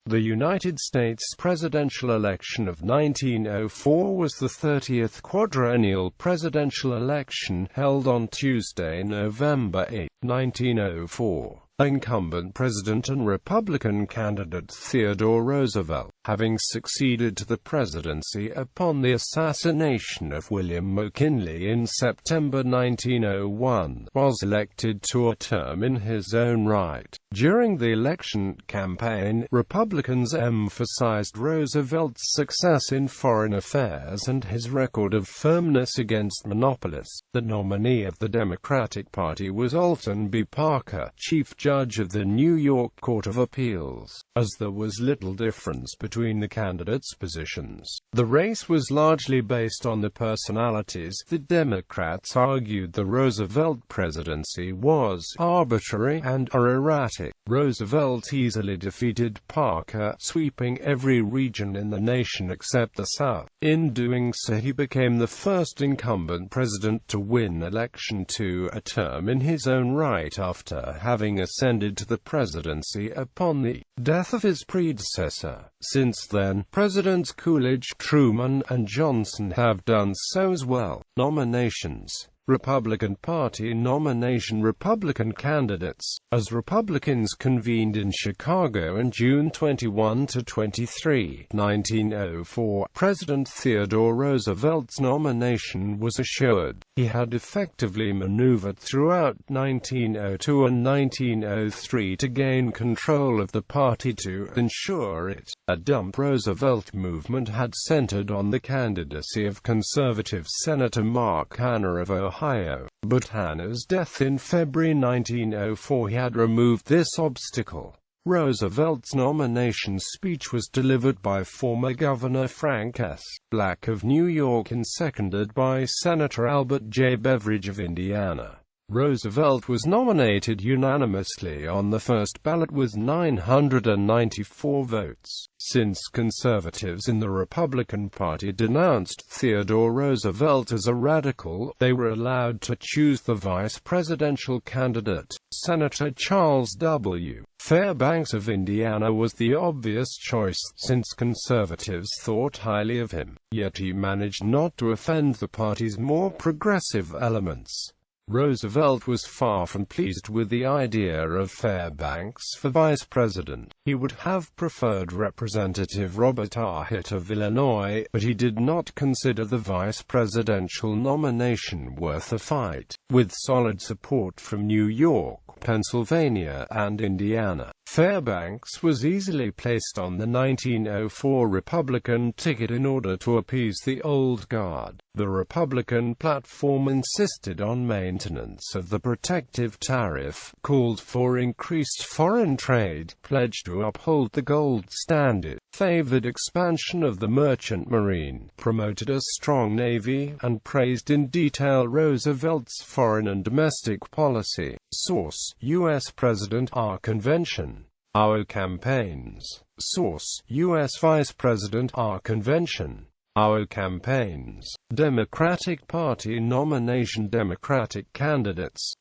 The United States presidential election of 1904 was the 30th quadrennial presidential election held on Tuesday, November 8, 1904. Incumbent President and Republican candidate Theodore Roosevelt, having succeeded to the presidency upon the assassination of William McKinley in September 1901, was elected to a term in his own right. During the election campaign, Republicans emphasized Roosevelt's success in foreign affairs and his record of firmness against monopolies. The nominee of the Democratic Party was Alton B. Chief Judge of the New York Court of Appeals. As there was little difference between the candidates' positions, the race was largely based on the personalities. The Democrats argued the Roosevelt presidency was arbitrary and erratic. Roosevelt easily defeated Parker, sweeping every region in the nation except the South. In doing so, he became the first incumbent president to win election to a term in his own right after having ascended to the presidency upon the death of his predecessor. Since then, Presidents Coolidge, Truman, and Johnson have done so as well. Nominations. Republican Party nomination. Republican candidates. As Republicans convened in Chicago on June 21–23, 1904, President Theodore Roosevelt's nomination was assured. He had effectively maneuvered throughout 1902 and 1903 to gain control of the party to ensure it. A dump Roosevelt movement had centered on the candidacy of conservative Senator Mark Hanna of Ohio, but Hanna's death in February 1904 had removed this obstacle. Roosevelt's nomination speech was delivered by former Governor Frank S. Black of New York and seconded by Senator Albert J. Beveridge of Indiana. Roosevelt was nominated unanimously on the first ballot with 994 votes. Since conservatives in the Republican Party denounced Theodore Roosevelt as a radical, they were allowed to choose the vice presidential candidate. Senator Charles W. Fairbanks of Indiana was the obvious choice, since conservatives thought highly of him, yet he managed not to offend the party's more progressive elements. Roosevelt was far from pleased with the idea of Fairbanks for vice president. He would have preferred Representative Robert R. Hitt of Illinois, but he did not consider the vice presidential nomination worth a fight. With solid support from New York, Pennsylvania, and Indiana, Fairbanks was easily placed on the 1904 Republican ticket in order to appease the old guard. The Republican platform insisted on maintenance of the protective tariff, called for increased foreign trade, pledged to uphold the gold standard, favored expansion of the merchant marine, promoted a strong navy, and praised in detail Roosevelt's foreign and domestic policy. Source: U.S. President, Our Convention. Our campaigns. Source: U.S. Vice President, Our Convention. Our campaigns. Democratic Party nomination. Democratic candidates.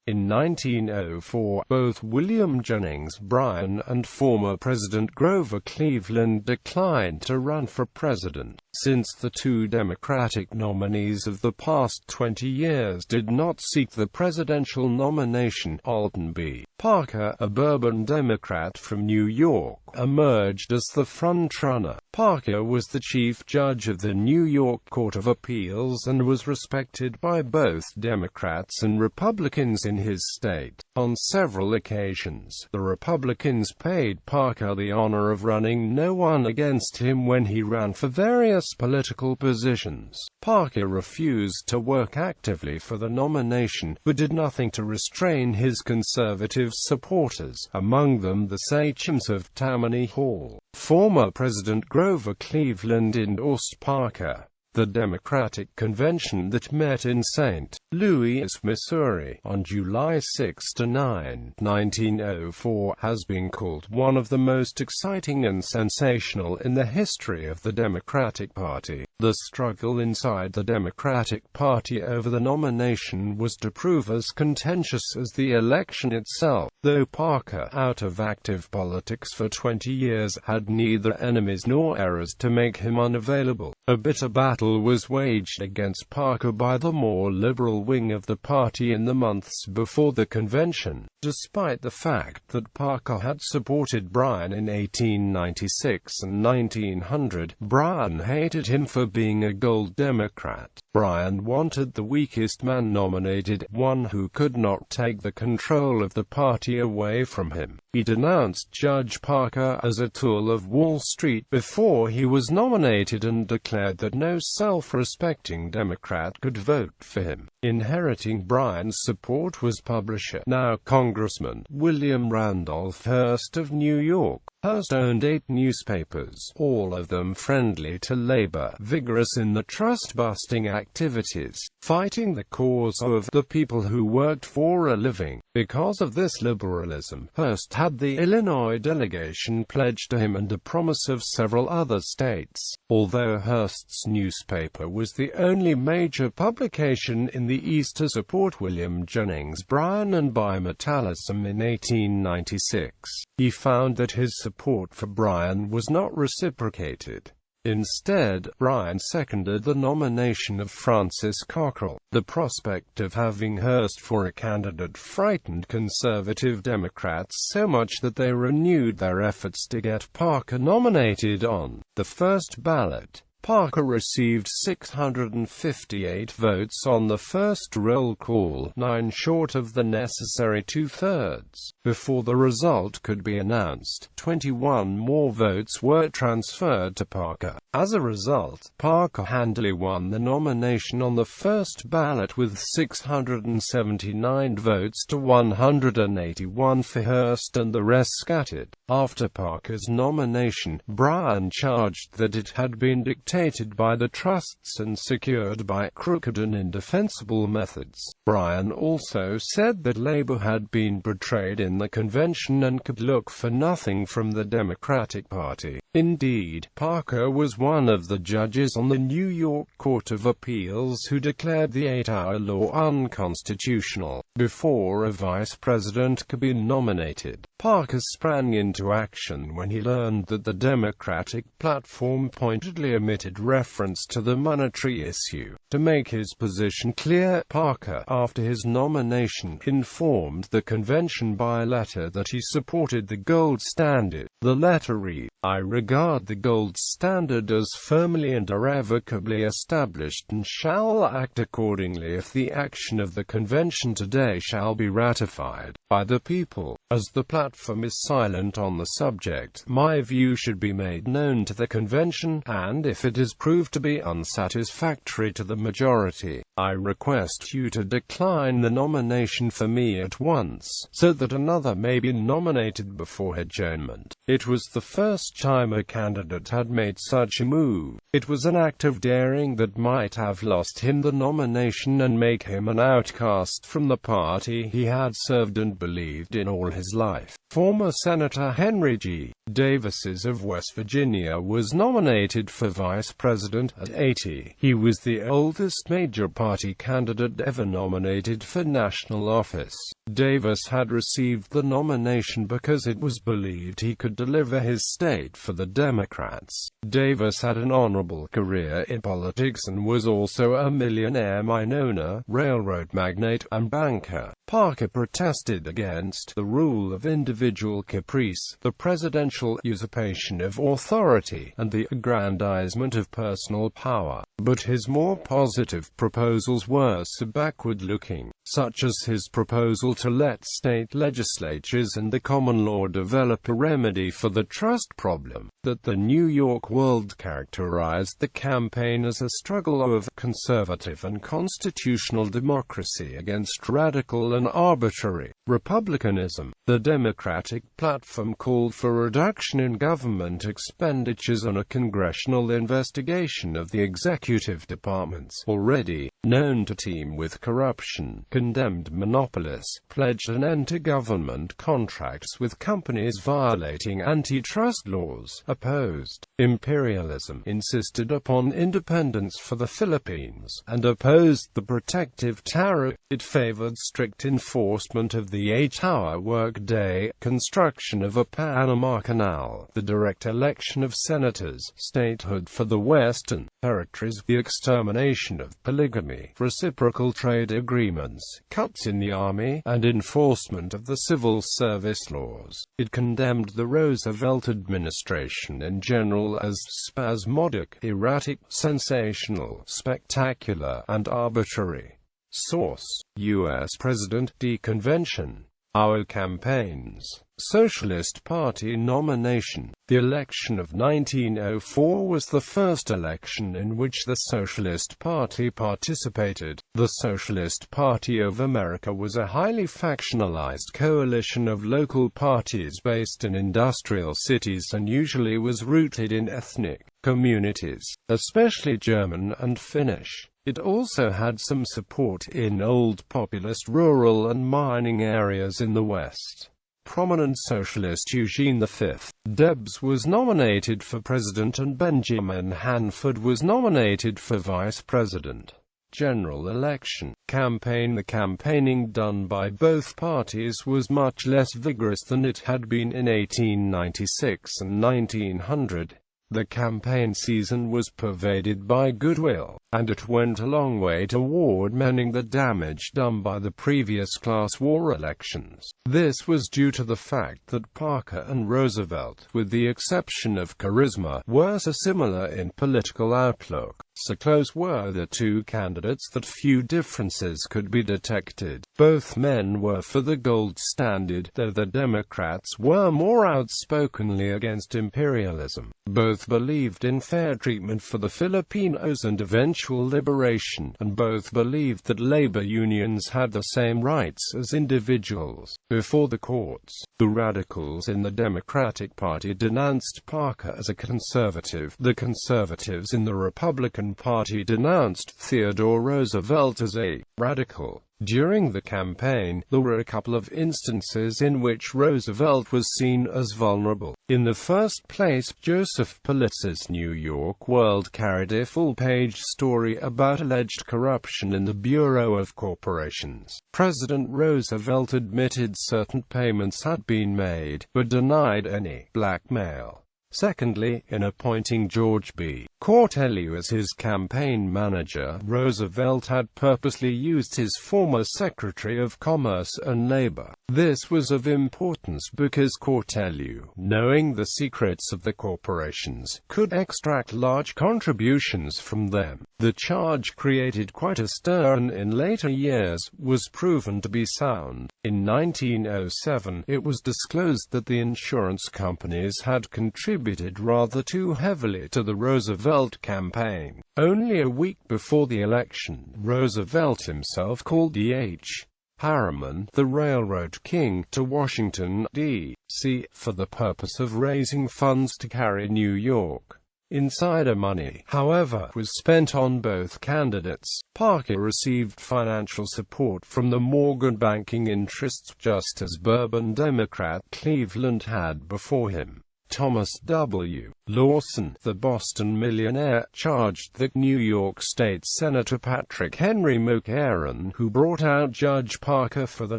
In 1904, both William Jennings Bryan and former President Grover Cleveland declined to run for president. Since the two Democratic nominees of the past 20 years did not seek the presidential nomination, Alton B. Parker, a Bourbon Democrat from New York, emerged as the frontrunner. Parker was the chief judge of the New York Court of Appeals and was respected by both Democrats and Republicans in his state. On several occasions, the Republicans paid Parker the honor of running no one against him when he ran for various political positions. Parker refused to work actively for the nomination, but did nothing to restrain his conservative supporters, among them the sachems of Tammany Hall. Former President Grover Cleveland endorsed Parker. The Democratic Convention that met in St. Louis, Missouri, on July 6–9, 1904, has been called one of the most exciting and sensational in the history of the Democratic Party. The struggle inside the Democratic Party over the nomination was to prove as contentious as the election itself. Though Parker, out of active politics for 20 years, had neither enemies nor errors to make him unavailable, a bitter battle was waged against Parker by the more liberal wing of the party in the months before the convention. Despite the fact that Parker had supported Bryan in 1896 and 1900, Bryan hated him for being a gold Democrat. Bryan wanted the weakest man nominated, one who could not take the control of the party away from him. He denounced Judge Parker as a tool of Wall Street before he was nominated and declared that no self-respecting Democrat could vote for him. Inheriting Bryan's support was publisher, now Congressman, William Randolph Hearst of New York. Hearst owned 8 newspapers, all of them friendly to labor, vigorous in the trust-busting activities, fighting the cause of the people who worked for a living. Because of this liberalism, Hearst had the Illinois delegation pledged to him and a promise of several other states. Although Hearst's newspaper was the only major publication in the East to support William Jennings Bryan and bimetallism in 1896, he found that his support for Bryan was not reciprocated. Instead, Bryan seconded the nomination of Francis Cockrell. The prospect of having Hearst for a candidate frightened conservative Democrats so much that they renewed their efforts to get Parker nominated on the first ballot. Parker received 658 votes on the first roll call, 9 short of the necessary 2/3. Before the result could be announced, 21 more votes were transferred to Parker. As a result, Parker handily won the nomination on the first ballot with 679 votes to 181 for Hearst and the rest scattered. After Parker's nomination, Bryan charged that it had been dictated by the trusts and secured by crooked and indefensible methods. Bryan also said that Labor had been betrayed in the convention and could look for nothing from the Democratic Party. Indeed, Parker was one of the judges on the New York Court of Appeals who declared the 8-hour law unconstitutional. Before a vice president could be nominated, Parker sprang into action when he learned that the Democratic platform pointedly omitted reference to the monetary issue. To make his position clear, Parker, after his nomination, informed the convention by letter that he supported the gold standard. The letter read, "I regard the gold standard as firmly and irrevocably established and shall act accordingly if the action of the convention today shall be ratified by the people. As the platform is silent on the subject, my view should be made known to the convention, and if it is proved to be unsatisfactory to the majority, I request you to decline the nomination for me at once, so that another may be nominated before adjournment." It was the first time a candidate had made such a move. It was an act of daring that might have lost him the nomination and make him an outcast from the party he had served and believed in all his life. Former Senator Henry G. Davis of West Virginia was nominated for vice president at 80. He was the oldest major party candidate ever nominated for national office. Davis had received the nomination because it was believed he could deliver his state for the Democrats. Davis had an honorable career in politics and was also a millionaire mine owner, railroad magnate, and banker. Parker protested against the rule of individual caprice, the presidential usurpation of authority, and the aggrandizement of personal power. But his more positive proposals were so backward-looking, such as his proposal to let state legislatures and the common law develop a remedy for the trust problem, that the New York World characterized the campaign as a struggle of conservative and constitutional democracy against radical and arbitrary republicanism. The Democratic platform called for reduction in government expenditures and a congressional investigation of the executive departments, already known to teem with corruption, condemned monopolies, pledged an end to government contracts with companies violating antitrust laws, opposed imperialism, insisted upon independence for the Philippines, and opposed the protective tariff. It favored strict enforcement of the 8-hour workday, construction of a Panama Canal, the direct election of senators, statehood for the Western territories, the extermination of polygamy, reciprocal trade agreements, cuts in the army, and enforcement of the civil service laws. It condemned the Roosevelt administration in general as spasmodic, erratic, sensational, spectacular, and arbitrary. Source: U.S. President D. Convention. Our campaigns. Socialist Party nomination. The election of 1904 was the first election in which the Socialist Party participated. The Socialist Party of America was a highly factionalized coalition of local parties based in industrial cities and usually was rooted in ethnic communities, especially German and Finnish. It also had some support in old populist rural and mining areas in the West. Prominent socialist Eugene V. Debs was nominated for president and Benjamin Hanford was nominated for vice president. General election. Campaign. The campaigning done by both parties was much less vigorous than it had been in 1896 and 1900. The campaign season was pervaded by goodwill, and it went a long way toward mending the damage done by the previous class war elections. This was due to the fact that Parker and Roosevelt, with the exception of charisma, were so similar in political outlook. So close were the two candidates that few differences could be detected. Both men were for the gold standard, though the Democrats were more outspokenly against imperialism. Both believed in fair treatment for the Filipinos and eventual liberation, and both believed that labor unions had the same rights as individuals before the courts. The radicals in the Democratic Party denounced Parker as a conservative. The conservatives in the Republican Party denounced Theodore Roosevelt as a radical. During the campaign, there were a couple of instances in which Roosevelt was seen as vulnerable. In the first place, Joseph Pulitzer's New York World carried a full-page story about alleged corruption in the Bureau of Corporations. President Roosevelt admitted certain payments had been made, but denied any blackmail. Secondly, in appointing George B. Cortelyou as his campaign manager, Roosevelt had purposely used his former Secretary of Commerce and Labor. This was of importance because Cortelyou, knowing the secrets of the corporations, could extract large contributions from them. The charge created quite a stir and in later years was proven to be sound. In 1907, it was disclosed that the insurance companies had contributed rather too heavily to the Roosevelt campaign. Only a week before the election, Roosevelt himself called D.H. Harriman, the railroad king, to Washington, D.C., for the purpose of raising funds to carry New York. Insider money, however, was spent on both candidates. Parker received financial support from the Morgan banking interests, just as Bourbon Democrat Cleveland had before him. Thomas W. Lawson, the Boston millionaire, charged that New York State Senator Patrick Henry McCarran, who brought out Judge Parker for the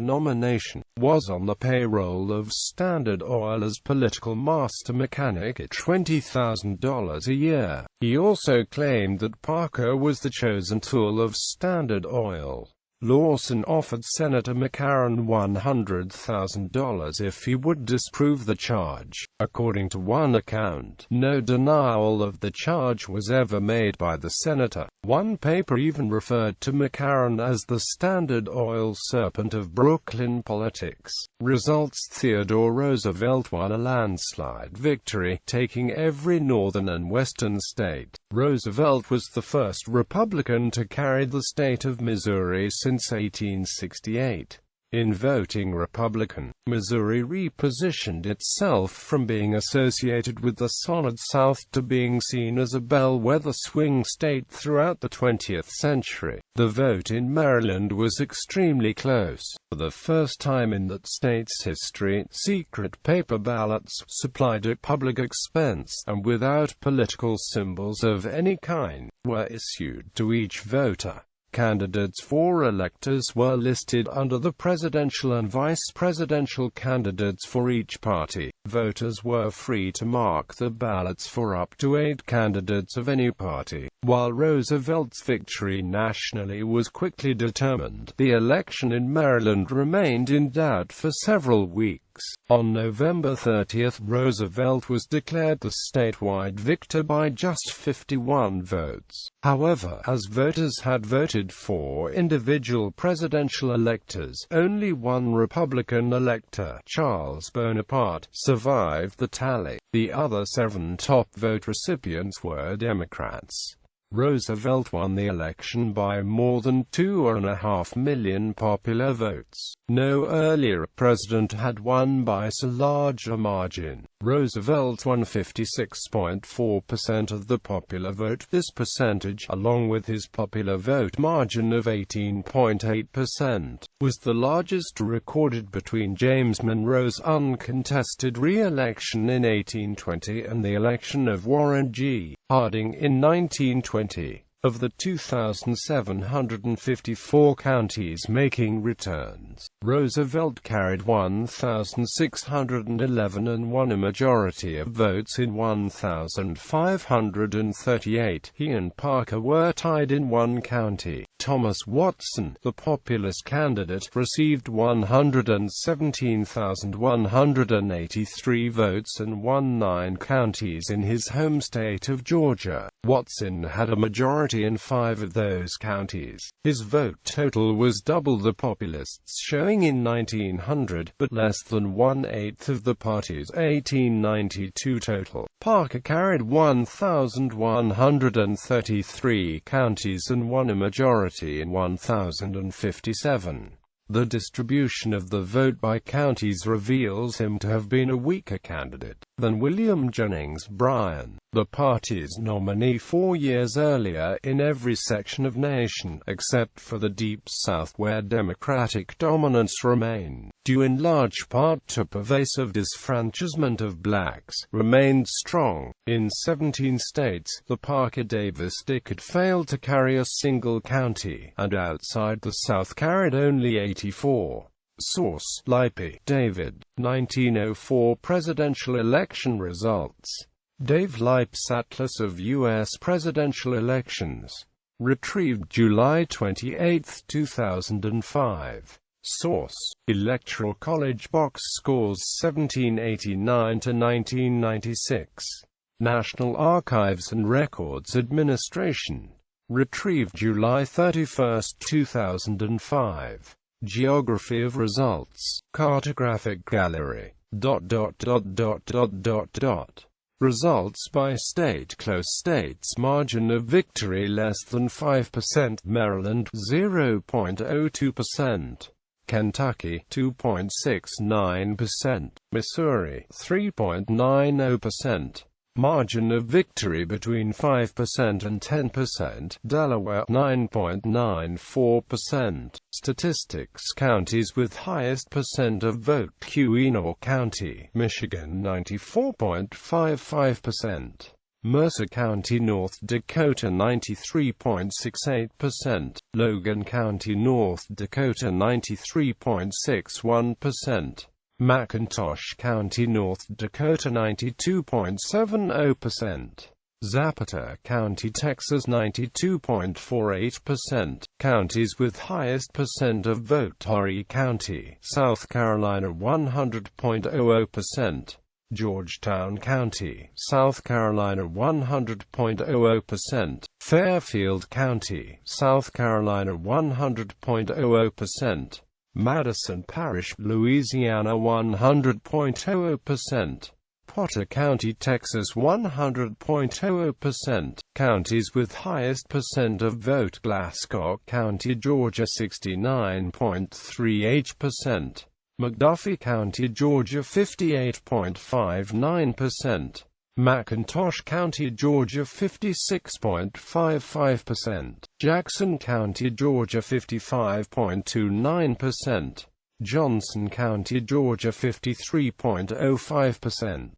nomination, was on the payroll of Standard Oil as political master mechanic at $20,000 a year. He also claimed that Parker was the chosen tool of Standard Oil. Lawson offered Senator McCarran $100,000 if he would disprove the charge. According to one account, no denial of the charge was ever made by the senator. One paper even referred to McCarran as the Standard Oil serpent of Brooklyn politics. Results: Theodore Roosevelt won a landslide victory, taking every northern and western state. Roosevelt was the first Republican to carry the state of Missouri since 1868. In voting Republican, Missouri repositioned itself from being associated with the Solid South to being seen as a bellwether swing state throughout the 20th century. The vote in Maryland was extremely close. For the first time in that state's history, secret paper ballots, supplied at public expense, and without political symbols of any kind, were issued to each voter. Candidates for electors were listed under the presidential and vice presidential candidates for each party. Voters were free to mark the ballots for up to 8 candidates of any party. While Roosevelt's victory nationally was quickly determined, the election in Maryland remained in doubt for several weeks. On November 30, Roosevelt was declared the statewide victor by just 51 votes. However, as voters had voted for individual presidential electors, only one Republican elector, Charles Bonaparte, survived the tally. The other 7 top vote recipients were Democrats. Roosevelt won the election by more than 2.5 million popular votes. No earlier president had won by so large a margin. Roosevelt won 56.4% of the popular vote. This percentage, along with his popular vote margin of 18.8%, was the largest recorded between James Monroe's uncontested re-election in 1820 and the election of Warren G. Harding in 1920. Of the 2,754 counties making returns, Roosevelt carried 1,611 and won a majority of votes in 1,538. He and Parker were tied in one county. Thomas Watson, the populist candidate, received 117,183 votes and won 9 counties in his home state of Georgia. Watson had a majority in 5 of those counties. His vote total was double the populists' showing in 1900, but less than 1/8 of the party's 1892 total. Parker carried 1,133 counties and won a majority in 1,057. The distribution of the vote by counties reveals him to have been a weaker candidate than William Jennings Bryan, the party's nominee 4 years earlier, in every section of nation, except for the Deep South where Democratic dominance remained, due in large part to pervasive disfranchisement of blacks, remained strong. In 17 states, the Parker-Davis ticket failed to carry a single county, and outside the South carried only 84. Source: Lippi, David. 1904 Presidential Election Results. Dave Lip's Atlas of U.S. Presidential Elections. Retrieved July 28, 2005. Source: Electoral College Box Scores 1789 to 1996. National Archives and Records Administration. Retrieved July 31, 2005. Geography of Results. Cartographic Gallery. Results by state. Close states. Margin of victory less than 5%. Maryland 0.02%. Kentucky 2.69%. Missouri 3.90%. Margin of victory between 5% and 10%. Delaware 9.94%. Statistics. Counties with highest percent of vote. Keweenaw County, Michigan 94.55%. Mercer County, North Dakota 93.68%. Logan County, North Dakota 93.61%. McIntosh County, North Dakota 92.70%. Zapata County, Texas 92.48%. Counties with highest percent of vote. Horry County, South Carolina 100.00%. Georgetown County, South Carolina 100.00%. Fairfield County, South Carolina 100.00%. Madison Parish, Louisiana 100.00%. Potter County, Texas 100.00%. Counties with highest percent of vote. Glasscock County, Georgia 69.38%. McDuffie County, Georgia 58.59%. McIntosh County, Georgia 56.55%. Jackson County, Georgia 55.29%. Johnson County, Georgia 53.05%.